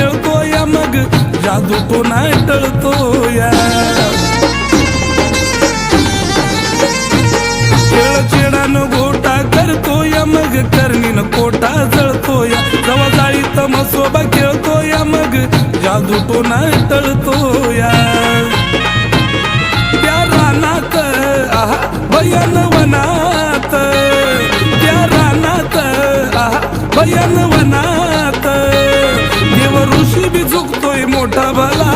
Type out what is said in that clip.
खेळतो या मग जादू तो नाही टळतो या खेळ चेडानं गोटा करतो या मग करणीनं कोटा जळतो या जवा जाळीत मसोबा खेळतो या मग जादू तो नाही टळतो या त्या रानात आहा भयान वनात त्या रानात आहा भयान वनात देव ऋषी बी झुकतोय मोठा भला